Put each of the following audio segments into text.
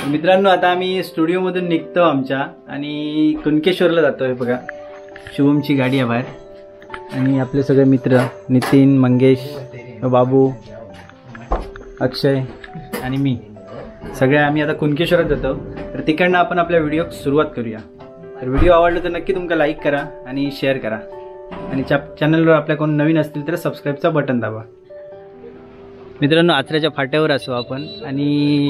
मित्रांनो आता आम्ही स्टुडिओमधून निघतो आमच्या आणि कुणकेश्वरला जातोय बघा. शुभमची गाडी आहे बाहेर आणि आपले सगळे मित्र नितीन, मंगेश, बाबू, अक्षय आणि मी सगळे आम्ही आता कुणकेश्वरात जातो. तर तिकडनं आपण आपल्या व्हिडिओ सुरुवात करूया. तर व्हिडिओ आवडला तर नक्की तुमका लाईक करा आणि शेअर करा आणि चॅनलवर आपल्या कोण नवीन असतील तर सबस्क्राईबचा बटन दाबा. मित्रांनो आचऱ्याच्या फाट्यावर असो आपण आणि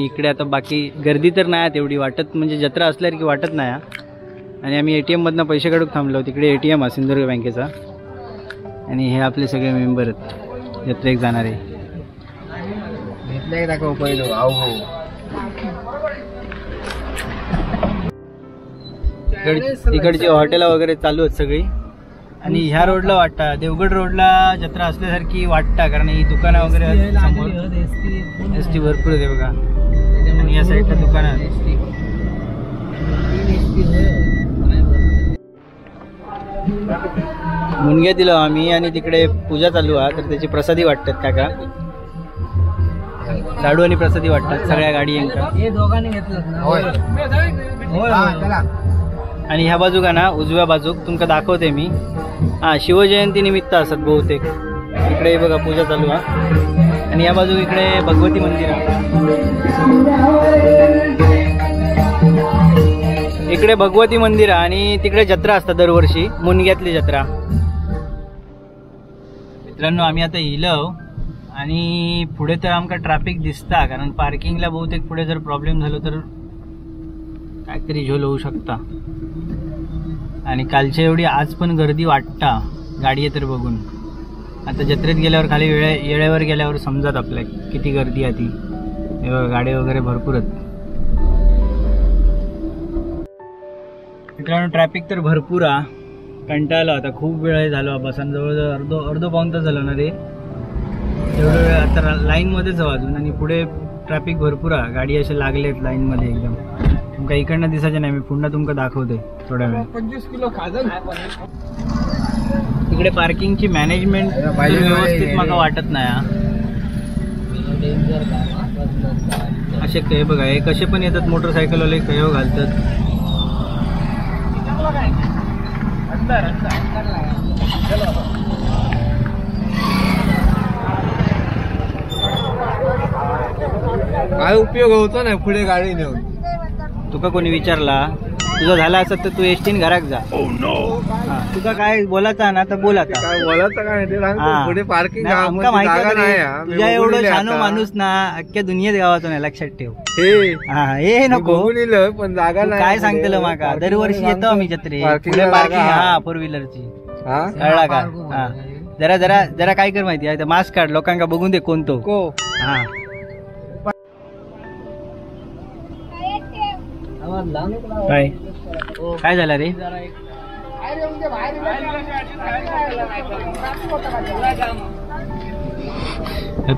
इकडे आता बाकी गर्दी तर नाही तेवढी वाटत, म्हणजे जत्रा असल्यावर की वाटत नाही. आणि आम्ही ATM मधनं पैसे काढून थांबलो. तिकडे ATM आहे सिंधुदुर्ग बँकेचा आणि हे आपले सगळे मेंबर आहेत जत्रेक जाणारे. इकडची हॉटेल वगैरे चालू आहेत सगळी आणि ह्या रोडला वाटता देवगड रोडला जत्रा असल्यासारखी वाटता, कारण ही दुकानं वगैरे समोर ST भरपूर आहे बघा आणि या साईडला दुकानं आहेत. मुनगे दिलो आम्ही आणि तिकडे पूजा चालू आहे तर त्याची प्रसादी वाटतात काका. लाडू आणि प्रसादी वाटतात सगळ्या गाडीयांका. आणि ह्या बाजू का ना उजव्या बाजूक तुमका दाखवते मी. शिवजयंती निमित्त असत बहुतेक. इकडे बघा पूजा चालू आहे आणि या बाजू इकडे भगवती मंदिर आहे. इकडे भगवती मंदिर आहे आणि तिकडे जत्रा असतात दरवर्षी, मुनग्यातली जत्रा. मित्रांनो आम्ही आता इलव आणि पुढे तर आमका ट्रॅफिक दिसता, कारण पार्किंगला बहुतेक पुढे जर प्रॉब्लेम झालो तर काहीतरी झोल होऊ शकता. आणि कालच्या एवढी आज पण गर्दी वाटता गाडी तर बघून. आता जत्रेत गेल्यावर खाली वेळेवर गेल्यावर समजत आपल्या किती गर्दी आहे ती. हे बघा गाडी वगैरे भरपूर आहेत. मित्रांनो ट्रॅफिक तर भरपूर आहे. कंटाळलो आता, खूप वेळ झालो बसान, जवळजवळ अर्धो पाऊण तास झालो ना रे. तेवढं वेळ आता लाईनमध्येच आहो अजून आणि पुढे ट्रॅफिक भरपूर आहे. गाडी असे लागलेत लाईनमध्ये एकदम. तुमका इकडनं दिसायचे नाही, मी पुन्हा तुमका दाखवते थोड्या वेळ. 25 किलो खाजन इकडे पार्किंगची मॅनेजमेंट व्यवस्थित मला वाटत नाही. असे हे बघा हे कसे पण येतात मोटरसायकलवाले, कयो घालतात. काय उपयोग होतो ना पुढे गाडी नेऊन. तुका कोणी विचारला तुझा झाला असत तर तू एसटीन घरात जा. तुका काय बोलायचा ना तर बोलायचा, काय बोलायचं काय पुढे पार्किंग तुझ्या एवढं छान माणूस ना अख्ख्या दुनियेत गावातो नाही, लक्षात ठेव. हे नको पण जागा काय सांगतेल माका. दरवर्षी येतो आम्ही जत्रे पार्किंग 4 व्हीलरची कळला का. जरा जरा जरा काय कर माहिती आहे, मास्क काढ लोकांना बघून दे कोण तो. हा काय काय झालं रे.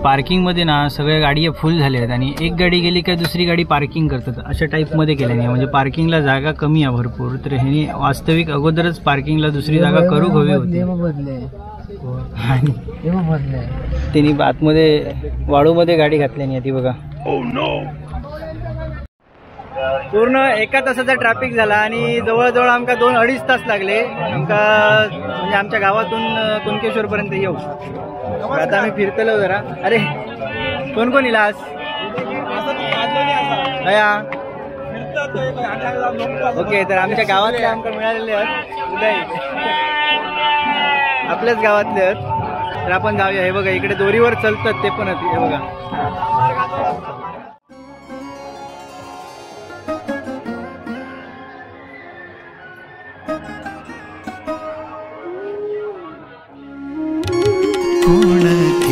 पार्किंग मध्ये ना सगळ्या गाडी फुल झाल्या आहेत आणि एक गाडी गेली का दुसरी गाडी पार्किंग करतात अशा टाईप मध्ये केल्याने, म्हणजे पार्किंगला जागा कमी आहे भरपूर. तर ह्यानी वास्तविक अगोदरच पार्किंगला दुसरी जागा करू हवी होती. त्यांनी आतमध्ये वाळूमध्ये गाडी घातल्याने ती बघा. पूर्ण 1 तासाचा ट्रॅफिक झाला आणि जवळजवळ आमका 2-2.5 तास लागले आमका, म्हणजे आमच्या गावातून कुणकेश्वर पर्यंत येऊ. आता आम्ही फिरतलो जरा. अरे कोण कोण इलास ओके. तर आमच्या गावातले आमका मिळालेले आहेत उदय, आपल्याच गावातले आहेत. तर आपण जाऊया. हे बघा इकडे दोरीवर चलतात ते पण हे बघा.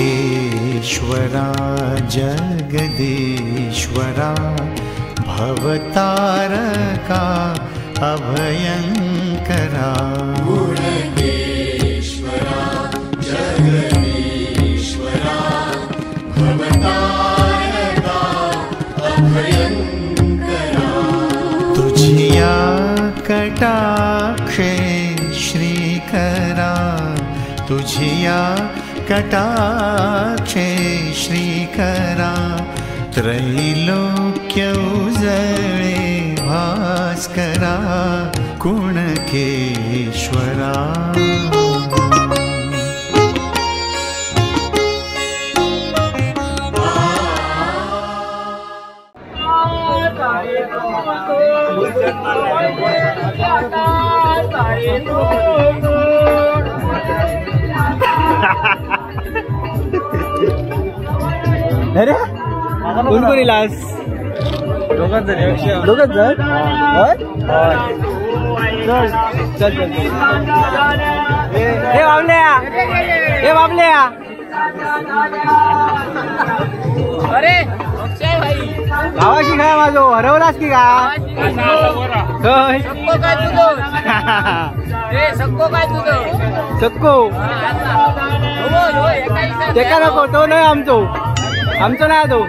कुणकेश्वरा जगदीश्वरा भवतारका अभयंकरा. कुणकेश्वरा जगदीश्वरा भवतारका अभयंकरा. तुझिया कटाक्षे श्रीकरा, तुझिया कटाक्षे श्रीकरा. त्रैलोक्य उजळे भास्करा कुणकेश्वरा अरे कोण कोण इलास दोघच जण चल चल चल हे बाबल्या अरे भाई गावाशी काय माझो हरवलास की काय सक्को ते का नको तो नाही आमचो नाही तो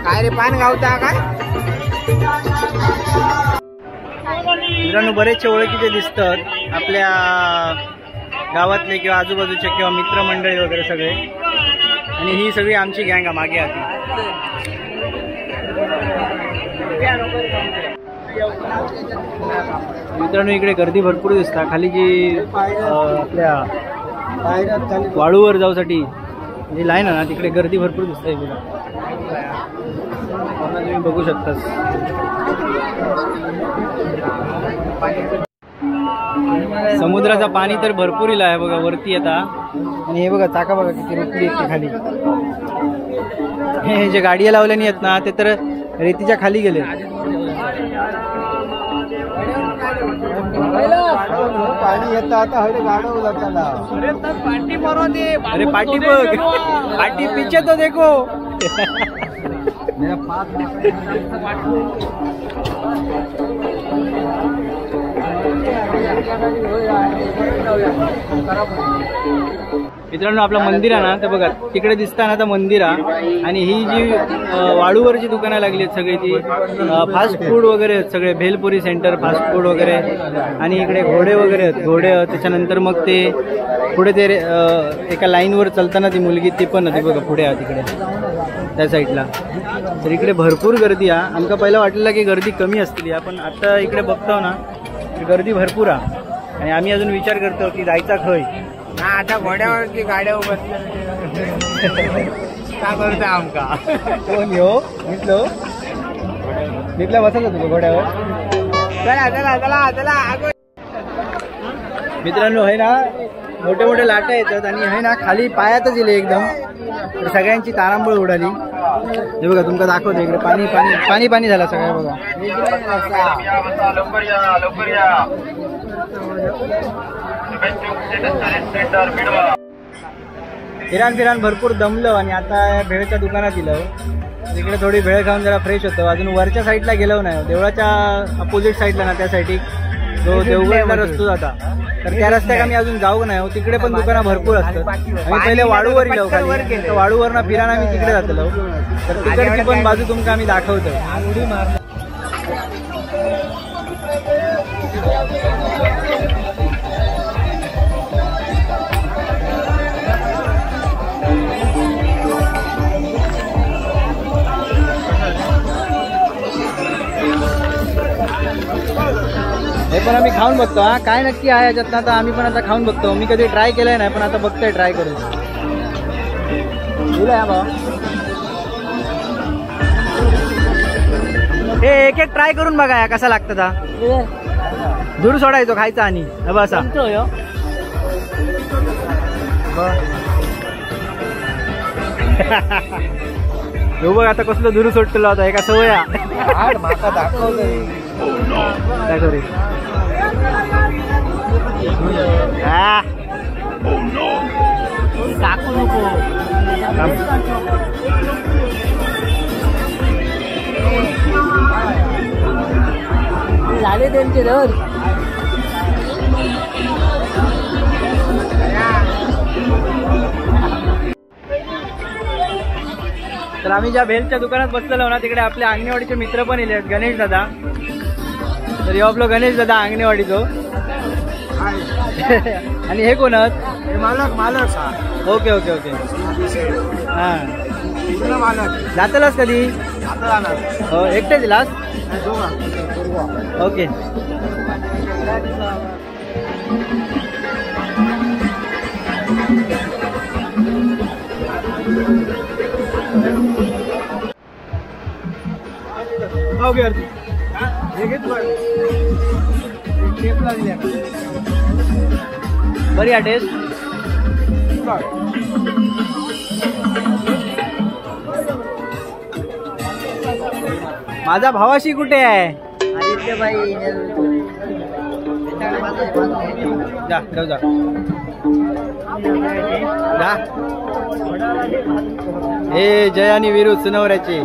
काय रे पान गावता काय मित्रांनो बरेचसे ओळखीचे दिसतात आपल्या गावातले किंवा आजूबाजूचे किंवा मित्रमंडळी वगैरे सगळे आणि ही सगळी आमची गँग मागे आली मित्रांनो इकडे गर्दी भरपूर दिसता खाली जी आपल्या वाळूवर जाऊसाठी जी लाईन आहे ना तिकडे गर्दी भरपूर दिसते तुला तुम्ही बघू शकता समुद्राचा पाणी तर भरपूर इला आहे बघा वरती आता आणि हे बघा चाका बघा किती रुपली येते खाली हे जे गाड्या लावल्यानी आहेत ना ते तर रेतीच्या खाली गेले पाणी येतं आता हळू गाडवला त्याला अरे पाटी बघ पाटी पीछे तो देखो मित्रांनो आपलं मंदिर आहे ना तर बघा तिकडे दिसताना आता मंदिर आहे आणि ही जी वाळूवरची दुकानं लागली आहेत सगळी ती फास्ट फूड वगैरे आहेत सगळे भेलपुरी सेंटर फास्ट फूड वगैरे आणि इकडे घोडे वगैरे आहेत घोडे त्याच्यानंतर मग ते पुढे ते एका लाईनवर चालताना ती मुलगी ती पण होती बघा पुढे आहे तिकडे त्या साईडला तर इकडे भरपूर गर्दी आहे आमका पहिला वाटलेलं की गर्दी कमी असतील पण आता इकडे बघतो ना गर्दी भरपूर आहे आणि आम्ही अजून विचार करतो की जायचा खय आता घोड्यावरती गाड्या उभं का करता आमका कोण हो घेतला बसायचा तुझ्या घोड्यावर चला चला चला चला मित्रांनो हे ना मोठे मोठे लाटा येतात आणि हे ना खाली पायातच येईल एकदम तर सगळ्यांची तारांबळ उडाली हे बघा तुमका दाखवतो इकडे पाणी पाणी पाणी पाणी झालं सगळं बघा फिरान फिरान भरपूर दमलं आणि आता भेळच्या दुकानात दिलं तिकडे थोडी भेळ खाऊन जरा फ्रेश होतं अजून वरच्या साईडला गेलो नाही देवळाच्या अपोजिट साईडला ना त्या साईड जो देवगडला रस्तो जाता तर त्या रस्त्यात आम्ही अजून जाऊ नाही तिकडे पण दुकानं भरपूर असतात आम्ही पहिले वाळूवर गेलो खाली वाळूवरनं फिरायला आम्ही तिकडे जातलो तर तिकडची पण बाजू तुमका आम्ही दाखवतो हे पण आम्ही खाऊन बघतो हा काय नक्की आहे याच्यात आता आम्ही पण आता खाऊन बघतो मी कधी ट्राय केलंय नाही पण आता बघतोय ट्राय करून हे एक एक ट्राय करून बघा या कसा लागतं ता दूर सोडायचो खायचा आणि असा हो बघ आता कसलं दूर सोडलेलं होता एका सवया काय करू टाकू नको झाले त्यांचे दर तर आम्ही ज्या भेलच्या दुकानात बसलेलो ना तिकडे आपल्या अंगणेवाडीचे मित्र पण येले गणेश दादा तर यो आपलं गणेश दादा अंगणेवाडीचो आणि हे कोण मालक मालक ओके ओके ओके हां मालक जातलास कधी एकटे दिलास ओके. बरी टेस्ट. माझा भावाशी कुठे आहे? आदित्यबाई जा जा जा जा. हे जय आणि वीरू सुनवऱ्याचे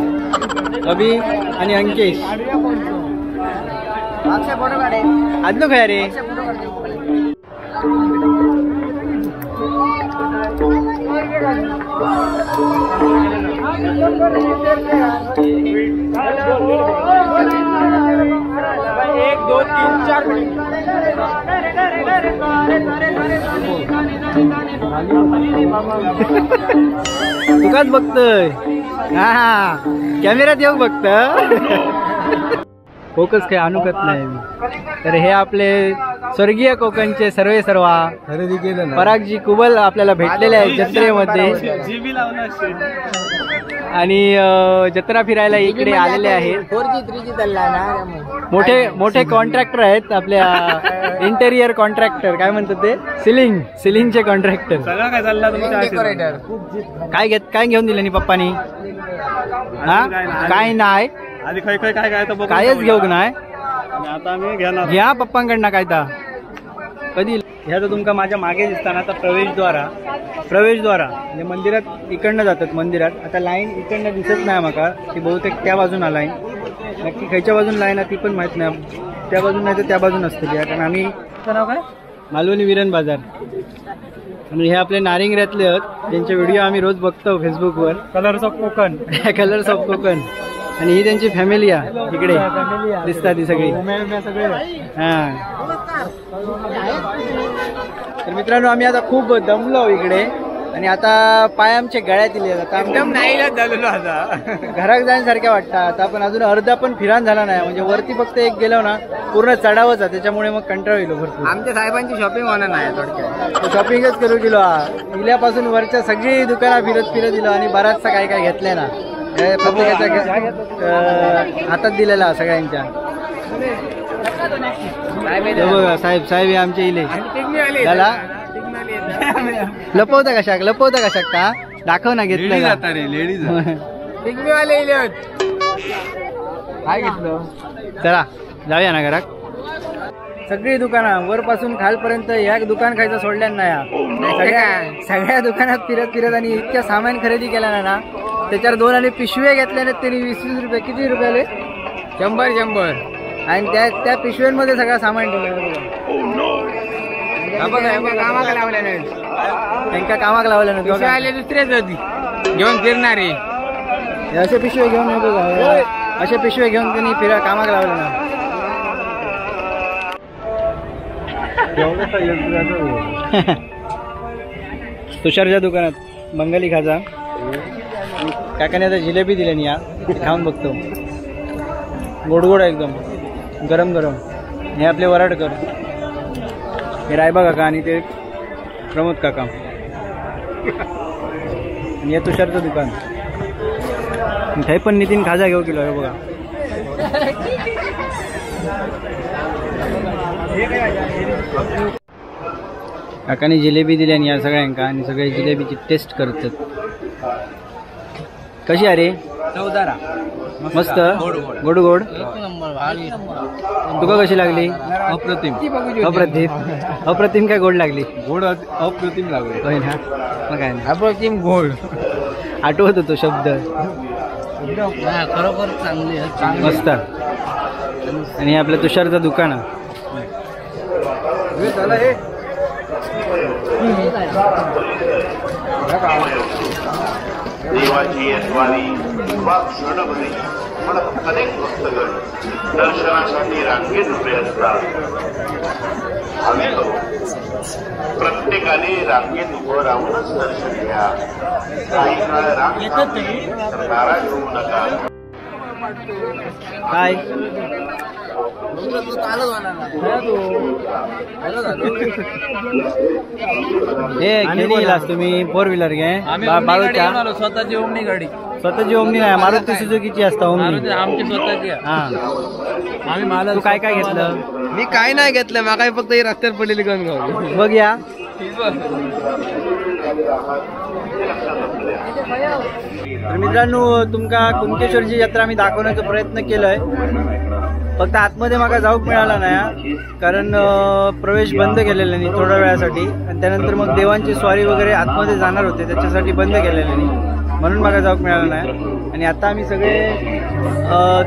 अभि आणि अंकेश आदलो काय रे. एक दोन तीन चार तुकाच बघतोय. हा कॅमेऱ्यात येऊ बघत. फोकस काही अनुकत नाही. तर हे आपले स्वर्गीय कोकणचे सर्वे सर्वा खरेदी केलं परागजी कुबल आपल्याला भेटलेले आहेत जत्रेमध्ये आणि जत्रा फिरायला इकडे आलेले आहेत. मोठे मोठे कॉन्ट्रॅक्टर आहेत आपल्या इंटेरियर कॉन्ट्रॅक्टर काय म्हणतात ते सिलिंगचे कॉन्ट्रॅक्टर. सगळं काय चालला काय घेऊन दिले पप्पानी? हा काय नाही आधी काय काय काय काय कायच घेऊ नाही. आता आम्ही घेणार घ्या पप्पांकडनं काय ता कधी. ह्या तर तुमका माझ्या मागे दिसताना आता प्रवेशद्वारा म्हणजे मंदिरात इकडनं जातात मंदिरात. आता लाईन इकडनं दिसत नाही माका ती बहुतेक त्या बाजून लाईन नक्की खयच्या बाजून लाईन ती पण माहित नाही. त्या बाजून नाही तर त्या बाजून असते कारण आम्ही नाव काय मालवणी विरण बाजार आणि हे आपले नारिंगऱ्यातले आहेत ज्यांचे व्हिडिओ आम्ही रोज बघतो फेसबुकवर. Colours of Konkan colours of Konkan आणि ही त्यांची फॅमिली आहे इकडे दिसतात ती सगळी. हा तर मित्रांनो आम्ही आता खूप दमलो इकडे आणि आता पाय आमचे गळ्यात दिले. आता नाही झालेलो आता घरात जाण्यासारख्या वाटतं. आता आपण अजून अर्धा पण फिरान झाला नाही म्हणजे वरती फक्त एक गेलो ना पूर्ण चढावच आहे त्याच्यामुळे मग कंटाळ येलो भरपूर. आमच्या साहेबांची शॉपिंग होणार नाही थोडक्यात. शॉपिंगच करू गेलो. इल्यापासून वरच्या सगळी दुकानं फिरत दिलो आणि बराचसा काय काय घेतलंय ना प्रत्येकाच्या हातात दिलेला सगळ्यांच्या. बघा साहेब आमचे इले त्याला लपवता कशाक का दाखव ना घेतलं लेडीज काय घेतलं. चला जाऊया ना घरात. सगळी दुकानं वरपासून खालपर्यंत या दुकान खायचं सोडल्या नाही. सगळ्या दुकानात फिरत आणि इतक्या सामान खरेदी केला ना त्याच्यावर 2 आणि पिशव्या घेतल्याने त्यांनी 20-20 रुपये किती रुपयाले 100 आणि त्या पिशव्यांमध्ये सगळं सामान ठेवलं. कामाला लावल्या नाही त्यांना कामाक लावलं नाही दुसरेच घेऊन फिरणारे असे पिशवे घेऊन असे पिशवे घेऊन त्यांनी कामाक लावलं ना. तुषारच्या दुकानात बंगाली खाजा काकाने आता जिलेबी दिली या खाऊन बघतो. गोड एकदम गरम हे आपले वराडकर हे रायबा काका आणि ते प्रमोद काका आणि या तुषारचं दुकान. हे पण नितीन खाजा घेऊ किलो बघा. काकाने जिलेबी दिली आणि या सगळ्यांका आणि सगळे जिलेबीची टेस्ट करतात. कशी अरे चौदारा मस्त गोड तुका कशी लागली? अप्रतिम काय गोड लागली? गोड अप्रतिम लागली. होय ना मग काय अप्रतिम गोड आठवत होतो शब्द. खरोखर चांगली मस्त. आणि हे आपलं तुषारचं दुकान आहे. देवाची यशवानी क्षणभरी मला अनेक भक्तगण दर्शनासाठी रांगेत उभे असतात. आम्ही प्रत्येकाने रांगेत उभं राहूनच दर्शन घ्या. काही काळ रांग नाराज होऊ नका. काय हे गेलास तुम्ही 4 व्हीलर घे बाळूच्या स्वतःची ओमनी गाडी स्वतःची ओमनी नाही मारुती सुझुकीची असता ओमनी आमची स्वतःची हा आम्ही मला तू काय काय घेतलं मी काय नाही घेतलं मला फक्त ही रस्त्यावर पडलेली गण गावली बघ या तर मित्रांनो तुमका कुणकेश्वरची यात्रा मी दाखवण्याचा प्रयत्न केलाय फक्त आतमध्ये मला जाऊक मिळाला नाही कारण प्रवेश बंद केलेला नाही थोड्या वेळासाठी आणि त्यानंतर मग देवांची स्वारी वगैरे आतमध्ये जाणार होते त्याच्यासाठी बंद केलेलं नाही म्हणून मला जाऊक मिळालं नाही आणि आता आम्ही सगळे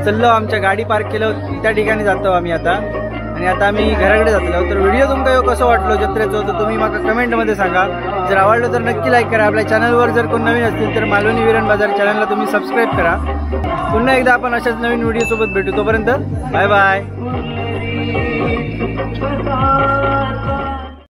चाललो आमच्या गाडी पार्क केलं त्या ठिकाणी जातो आम्ही आता आणि आता आम्ही घराकडे जातलो तर व्हिडिओ तुमका कसं वाटलो जत्रेचं तर तुम्ही मला कमेंटमध्ये सांगा जर आवडलं तर नक्की लाईक करा आपल्या चॅनलवर जर कोण नवीन असतील तर मालवणी विरण बाजार चॅनलला तुम्ही सबस्क्राईब करा पुन्हा एकदा आपण अशाच नवीन व्हिडिओ सोबत भेटू तोपर्यंत बाय बाय